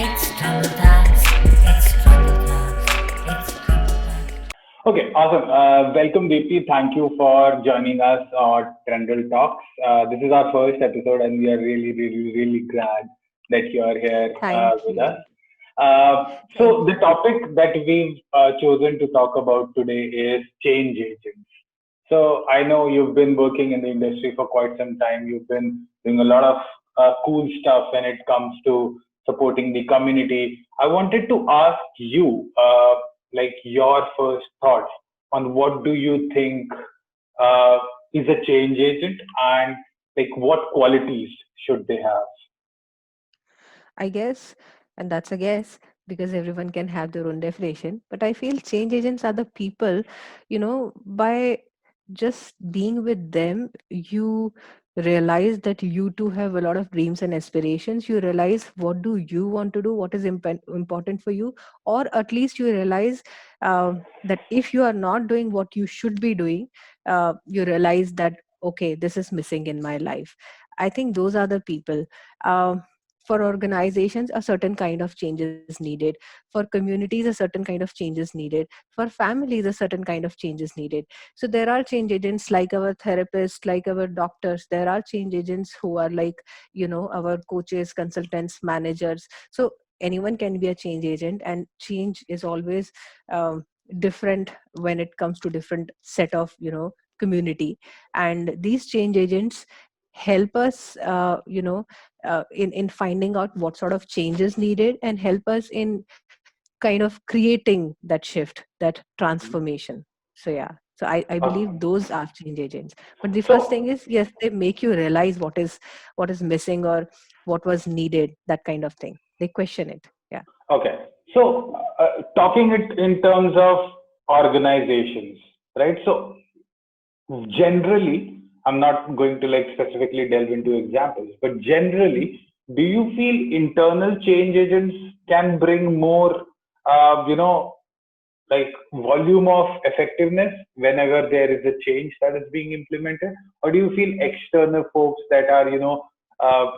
It's Trundle Talks. It's Trundle Talks. It's Trundle Talks. Okay, awesome. Welcome, Deepti. Thank you for joining us on Trendle Talks. This is our first episode, and we are really glad that you are here Thank with us. you. So, Thank the you. topic that we've chosen to talk about today is change agents. So, I know you've been working in the industry for quite some time. You've been doing a lot of cool stuff when it comes to supporting the community. I wanted to ask you, like your first thoughts on what do you think uh, is a change agent, and like what qualities should they have? I guess, and that's a guess because everyone can have their own definition. But I feel change agents are the people, by just being with them, you realize that you too have a lot of dreams and aspirations. You realize what do you want to do, what is important for you, or at least you realize that if you are not doing what you should be doing, you realize that, okay, this is missing in my life. I think those are the people. Um, for organizations, a certain kind of change is needed. For communities, a certain kind of change is needed. For families, a certain kind of change is needed. So there are change agents like our therapists, like our doctors. There are change agents who are like, our coaches, consultants, managers. So anyone can be a change agent, and change is always different when it comes to different set of, community. And these change agents help us, in finding out what sort of changes needed, and help us in kind of creating that shift, that transformation. So yeah, so I believe Awesome. those are change agents. But the first thing So, is, yes, they make you realize what is missing, or what was needed, that kind of thing. They question it. Yeah. okay. So, talking it in terms of organizations, right? So, generally, I'm not going to like specifically delve into examples, but generally, do you feel internal change agents can bring more, you know, like volume of effectiveness whenever there is a change that is being implemented, or do you feel external folks that are,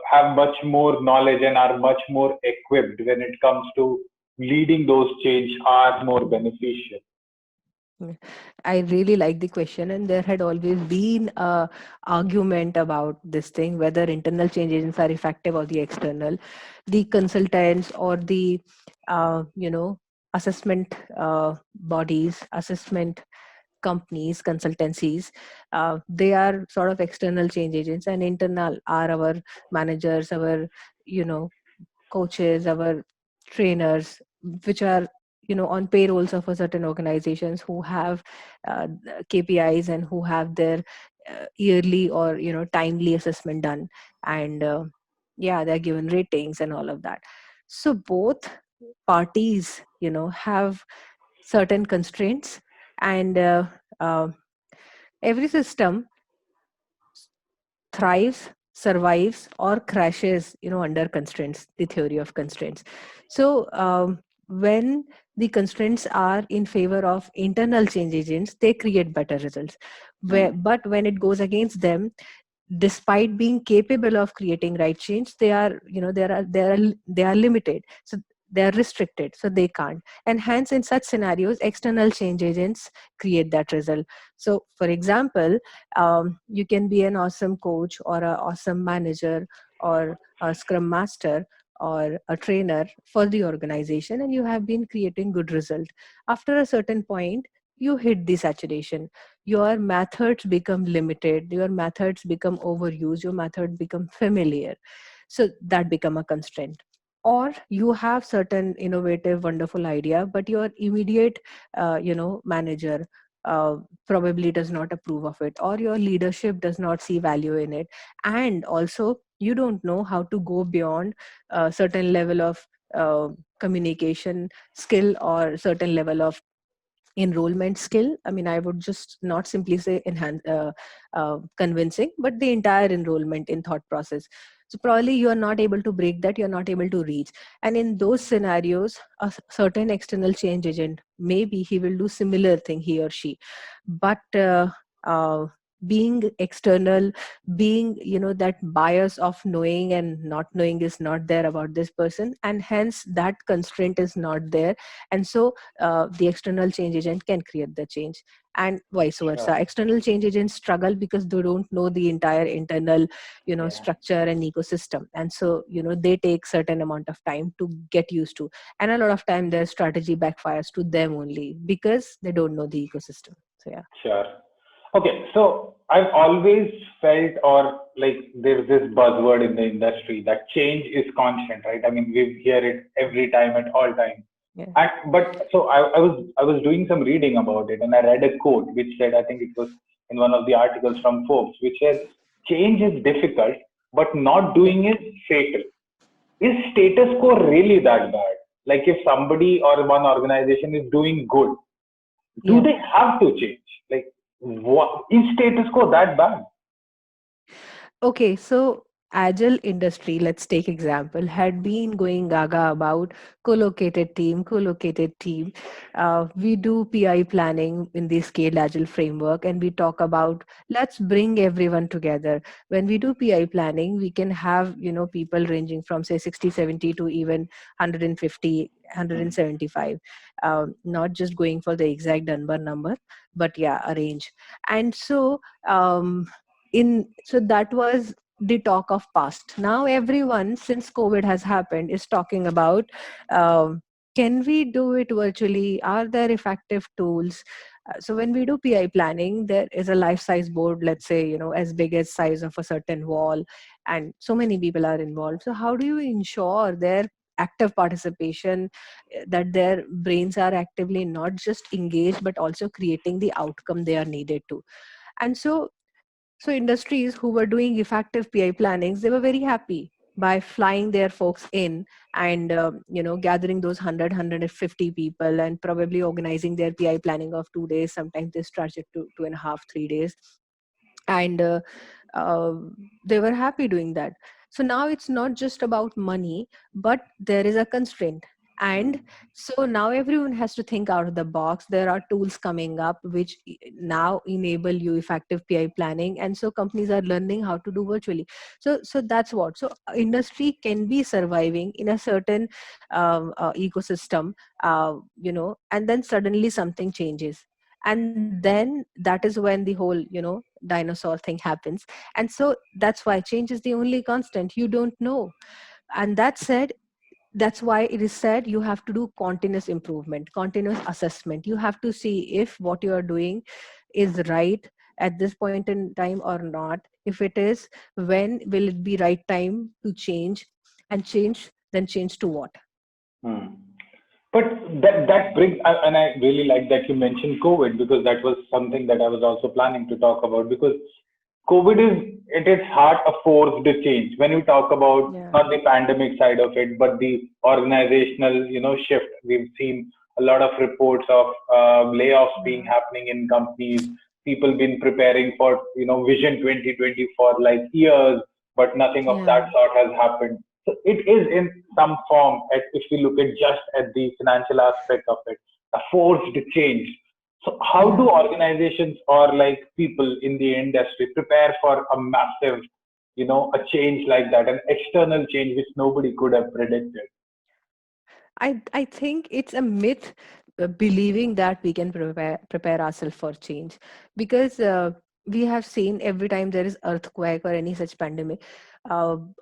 have much more knowledge and are much more equipped when it comes to leading those change are more beneficial? Mm. I really like the question, and there had always been a argument about this thing, whether internal change agents are effective or the external. The consultants or the, assessment bodies, assessment companies, consultancies, they are sort of external change agents, and internal are our managers, our, you know, coaches, our trainers, which are, on payrolls of a certain organizations, who have KPIs and who have their yearly or timely assessment done. And yeah, they're given ratings and all of that. So both parties, have certain constraints. And uh, every system thrives, survives, or crashes, under constraints, the theory of constraints. So when the constraints are in favor of internal change agents, they create better results. But when it goes against them, despite being capable of creating right change, they are, they are limited. So they are restricted, so they can't. And hence, in such scenarios, external change agents create that result. So for example, you can be an awesome coach or an awesome manager or a scrum master or a trainer for the organization, and you have been creating good result. After a certain point, you hit the saturation. Your methods become limited, your methods become overused, your method become familiar. So that become a constraint. Or you have certain innovative wonderful idea, but your immediate manager uh, probably does not approve of it, or your leadership does not see value in it. And also, you don't know how to go beyond a certain level of uh, communication skill, or certain level of enrollment skill. I mean, I would just not simply say convincing, but the entire enrollment in thought process. So probably you are not able to break that, you're not able to reach. And in those scenarios, a certain external change agent, maybe he will do similar thing, he or she. But being external, being, that bias of knowing and not knowing is not there about this person, and hence that constraint is not there. And so the external change agent can create the change, and vice Sure. versa. External change agents struggle because they don't know the entire internal, Yeah. structure and ecosystem, and so they take certain amount of time to get used to, and a lot of time their strategy backfires to them only because they don't know the ecosystem. So yeah. Sure. Okay, so I've always felt, or like there's this buzzword in the industry that change is constant, right? I mean, we hear it every time at all times. Yeah. And but so I was doing some reading about it, and I read a quote which said, I think it was in one of the articles from Forbes, which said, "Change is difficult, but not doing is fatal." Is status quo really that bad? Like if somebody or one organization is doing good, do Yeah. they have to change? Like, what is status quo that bad? Okay, so agile industry, let's take example, had been going gaga about co-located team. We do PI planning in the scaled agile framework, and we talk about let's bring everyone together. When we do PI planning, we can have people ranging from say 60, 70 to even 150, Hmm. 175. Not just going for the exact number, but yeah, a range. And so that was the talk of past. Now everyone, since COVID has happened, is talking about, um, can we do it virtually? Are there effective tools? So when we do PI planning, there is a life size board, let's say as big as size of a certain wall, and so many people are involved. So how do you ensure their active participation, that their brains are actively not just engaged but also creating the outcome they are needed to? And so industries who were doing effective PI plannings, they were very happy by flying their folks in and gathering those 100, people and probably organizing their PI planning of 2 days. Sometimes they stretch it to 2.5, 3 days, and uh, they were happy doing that. So now it's not just about money, but there is a constraint. And Hmm. so now everyone has to think out of the box. There are tools coming up which now enable you effective PI planning, and so companies are learning how to do virtually. So that's what. So industry can be surviving in a certain ecosystem, and then suddenly something changes, and then that is when the whole dinosaur thing happens. And so that's why change is the only constant. You don't know. And that said, that's why it is said you have to do continuous improvement, continuous assessment. You have to see if what you are doing is right at this point in time or not. If it is, when will it be right time to change, and change, then change to what? Hmm. But that brings, and I really like that you mentioned COVID, because that was something that I was also planning to talk about, because COVID is at its heart a forced change. When we talk about Yeah. not the pandemic side of it, but the organizational, shift, we've seen a lot of reports of layoffs being Yeah. happening in companies. People been preparing for, Vision 2020 for like years, but nothing of Yeah. that sort has happened. So it is in some form, if we look at just at the financial aspect of it, a forced change. So how do Yeah. organizations or like people in the industry prepare for a massive, a change like that, an external change which nobody could have predicted? I think it's a myth, believing that we can prepare ourselves for change, because we have seen every time there is earthquake or any such pandemic,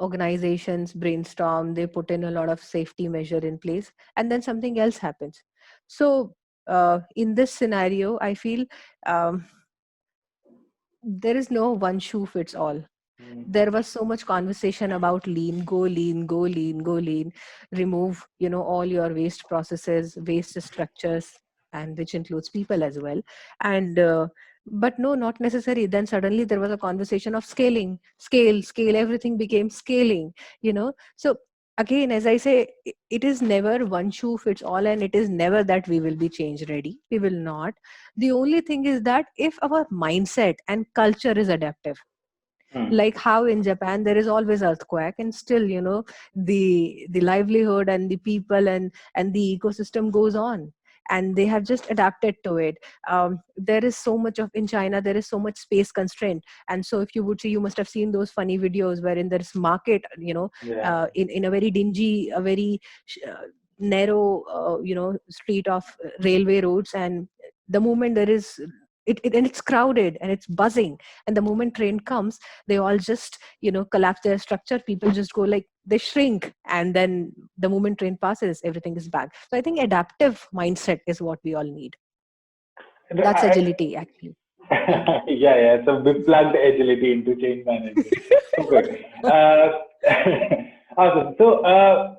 organizations brainstorm, they put in a lot of safety measure in place, and then something else happens. So in this scenario, I feel um, there is no one shoe fits all. Mm. There was so much conversation about lean, go lean, go lean, go lean, remove all your waste processes, waste structures, and which includes people as well. And but no, not necessary. Then suddenly there was a conversation of scaling, scale, everything became scaling. So again, as I say, it is never one shoe fits all, and it is never that we will be change ready. We will not. The only thing is that if our mindset and culture is adaptive, Mm. like how in Japan there is always earthquake, and still the livelihood and the people and the ecosystem goes on. and they have just adapted to it. There is so much of, in China there is so much space constraint, and so if you would see, you must have seen those funny videos wherein there's market, Yeah. in a very dingy, a very narrow street of railway roads, and the moment there is and it's crowded and it's buzzing, and the moment train comes, they all just collapse their structure. People just go like, they shrink, and then the moment train passes, everything is back. So I think adaptive mindset is what we all need. That's agility, actually. Yeah. So we plugged agility into change management. Okay. Awesome. So,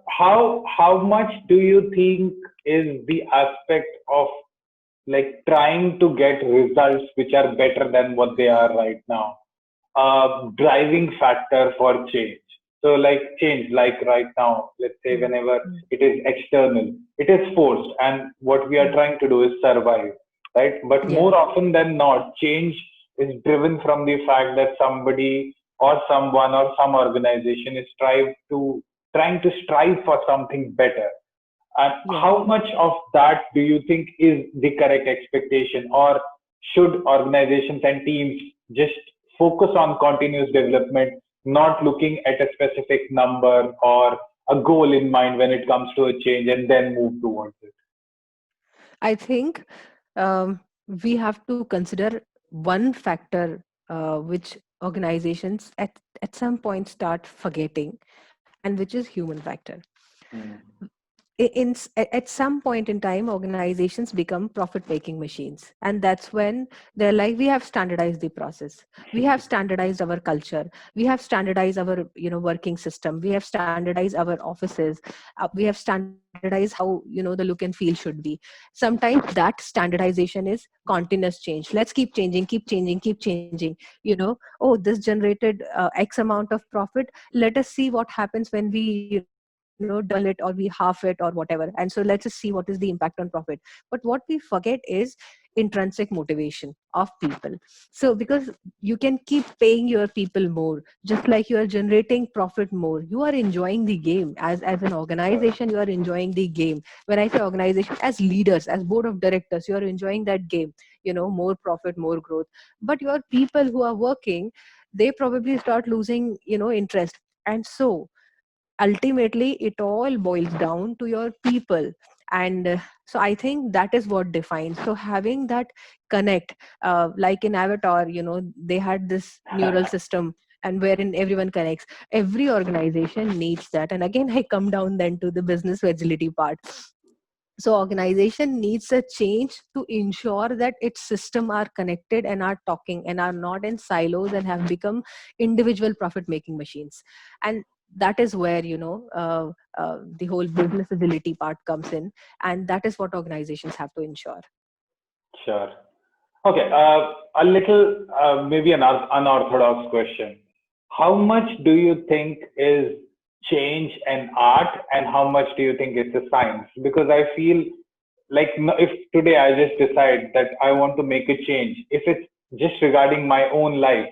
how much do you think is the aspect of like trying to get results which are better than what they are right now, driving factor for change? So, like change, like right now, let's say Mm, whenever mm, it is external, it is forced, and what we are mm. trying to do is survive, right? But Yeah, more often than not, change is driven from the fact that somebody or someone or some organization is trying to strive for something better. And yeah. how much of that do you think is the correct expectation, or should organizations and teams just focus on continuous development, not looking at a specific number or a goal in mind when it comes to a change and then move towards it? I think um, we have to consider one factor which organizations at some point start forgetting, and which is human factor. Mm. At some point in time, organizations become profit making machines, and that's when they're like, we have standardized the process, we have standardized our culture, we have standardized our working system, we have standardized our offices, we have standardized how the look and feel should be. Sometimes that standardization is continuous change. Let's keep changing, keep changing. Oh, this generated x amount of profit, let us see what happens when we double it or we half it or whatever, and so let's just see what is the impact on profit. But what we forget is intrinsic motivation of people. So because you can keep paying your people more, just like you are generating profit more, you are enjoying the game. As an organization, you are enjoying the game. When I say organization, as leaders, as board of directors, you are enjoying that game. More profit, more growth. But your people who are working, they probably start losing interest. And so ultimately it all boils down to your people. And so I think that is what defines. So having that connect, like in Avatar, they had this neural system, and wherein everyone connects. Every organization needs that. And again, I come down then to the business agility part. So organization needs a change to ensure that its system are connected and are talking and are not in silos and have become individual profit making machines. And that is where the whole business agility part comes in, and that is what organizations have to ensure. Sure. Okay, a little, maybe an unorthodox question. How much do you think is change an art, and how much do you think it's a science? Because I feel like if today I just decide that I want to make a change, if it's just regarding my own life,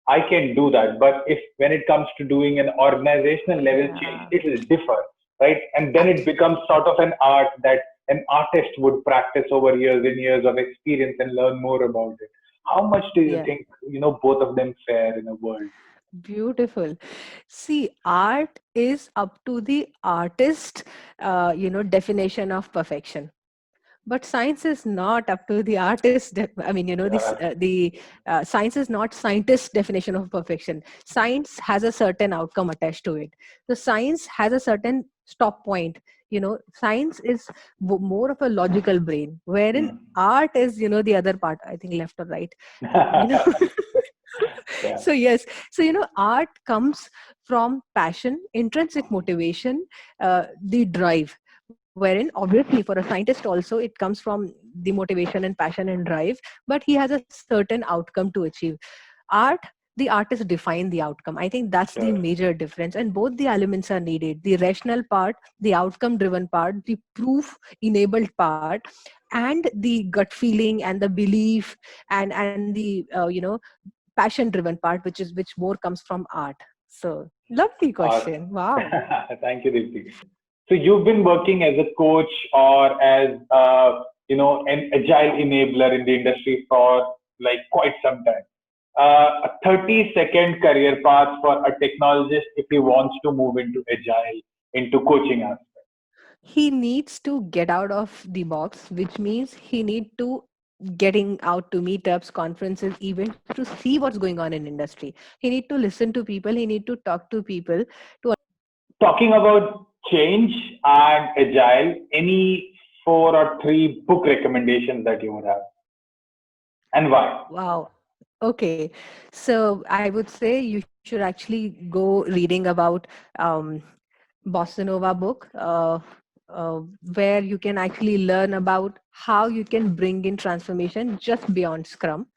I can do that. But if when it comes to doing an organizational level change, Yeah, it will differ, right? And then it becomes sort of an art that an artist would practice over years and years of experience and learn more about it. How much do you yeah. think, both of them fare in a world? Beautiful. See, art is up to the artist, definition of perfection. But science is not up to the artist. I mean, Yeah, the science is not scientist's definition of perfection. Science has a certain outcome attached to it. So science has a certain stop point. Science is more of a logical brain, wherein mm. art is, the other part. I think left or right. You know. Yeah, So yes, so art comes from passion, intrinsic motivation, the drive, wherein obviously for a scientist also it comes from the motivation and passion and drive, but he has a certain outcome to achieve. Art, the artist define the outcome. I think that's the sure. major difference, and both the elements are needed: the rational part, the outcome driven part, the proof enabled part, and the gut feeling and the belief, and the passion driven part, which more comes from art. So lovely Awesome. question. Wow. Thank you, Deepti. So you've been working as a coach or as an agile enabler in the industry for like quite some time. A 30-second career path for a technologist if he wants to move into agile, into coaching aspect. He needs to get out of the box, which means he need to getting out to meetups, conferences, events to see what's going on in industry. He need to listen to people. He need to talk to people to. Talking about change and agile, any 4 or 3 book recommendations that you would have, and why? Wow. Okay. So I would say you should actually go reading about um, Bossa Nova book, where you can actually learn about how you can bring in transformation just beyond Scrum.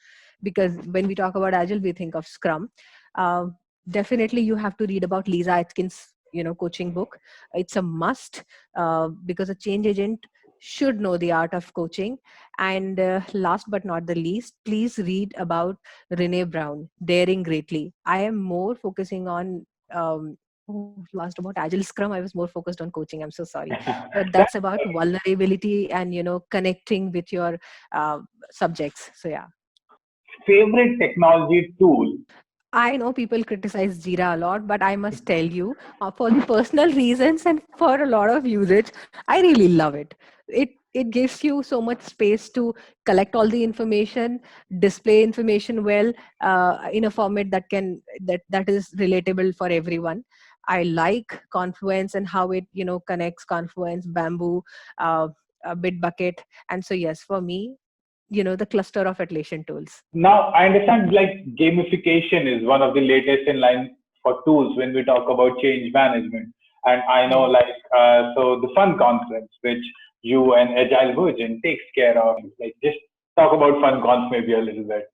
Because when we talk about Agile, we think of Scrum. Uh, Definitely, you have to read about Lisa Atkins, coaching book. It's a must because a change agent should know the art of coaching. And last but not the least, please read about Renee Brown, Daring Greatly. I am more focusing on last about Agile Scrum. I was more focused on coaching. I'm so sorry, but That that's about vulnerability and connecting with your subjects. So yeah. favorite technology tool. I know people criticize Jira a lot, but I must tell you, for the personal reasons and for a lot of usage, I really love it. It gives you so much space to collect all the information, display information well in a format that is relatable for everyone. I like Confluence and how it connects Confluence, Bamboo, uh, Bitbucket, and so yes, for me, the cluster of Atlassian tools. Now, I understand like gamification is one of the latest in line for tools when we talk about change management. And I know Yes. like, so the Fun Conference, which you and Agile Virgin takes care of, like just talk about Fun Conf maybe a little bit.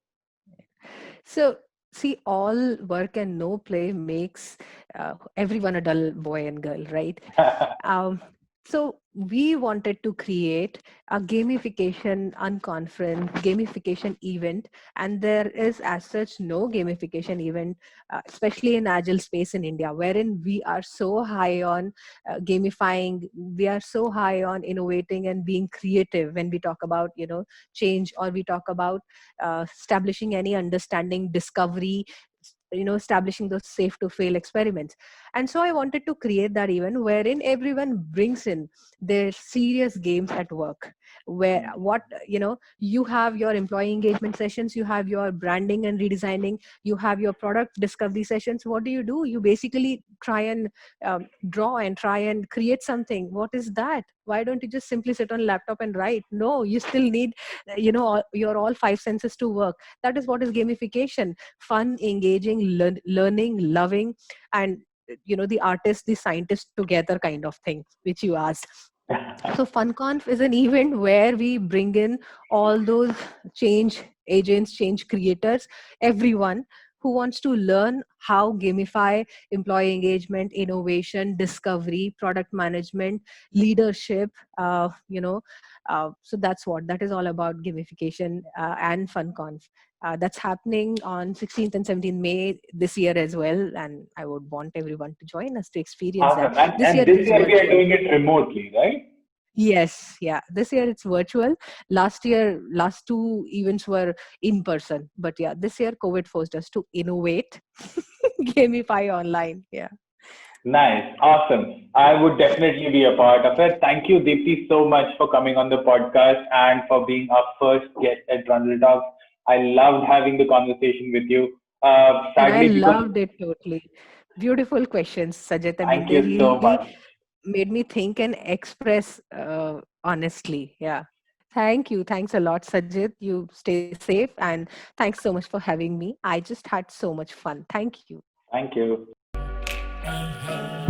So, see, all work and no play makes everyone a dull boy and girl, right? Um, so we wanted to create a gamification unconference, gamification event, and there is as such no gamification event, especially in agile space in India, wherein we are so high on gamifying, we are so high on innovating and being creative when we talk about change, or we talk about establishing any understanding, discovery, establishing those safe to fail experiments. And so I wanted to create that event wherein everyone brings in their serious games at work, where what you have your employee engagement sessions, you have your branding and redesigning, you have your product discovery sessions. What do? You basically try and draw and try and create something. What is that? Why don't you just simply sit on laptop and write? No, you still need your all 5 senses to work. That is what is gamification: fun, engaging, learning, loving, and the artist, the scientist together kind of thing, which you asked. So FunConf is an event where we bring in all those change agents, change creators, everyone who wants to learn how gamify employee engagement, innovation, discovery, product management, leadership. So that is all about gamification and FunConf. That's happening on 16th and 17th May this year as well, and I would want everyone to join us to experience that. Awesome. This year And it this is year we are virtual. doing it remotely, right? Yes, yeah. This year it's virtual. Last year, last two events were in person. But yeah, this year COVID forced us to innovate, gamify online. Yeah. Nice. Awesome. I would definitely be a part of it. Thank you, Deepti, so much for coming on the podcast and for being our first guest at Rundle Talks. I loved having the conversation with you. And I Sadly, because loved it totally. Beautiful questions, Sajid. I mean, thank they you so really much. made me think and express honestly. Yeah. Thank you. Thanks a lot, Sajid. You stay safe, and thanks so much for having me. I just had so much fun. Thank you. Thank you. Hey, hey.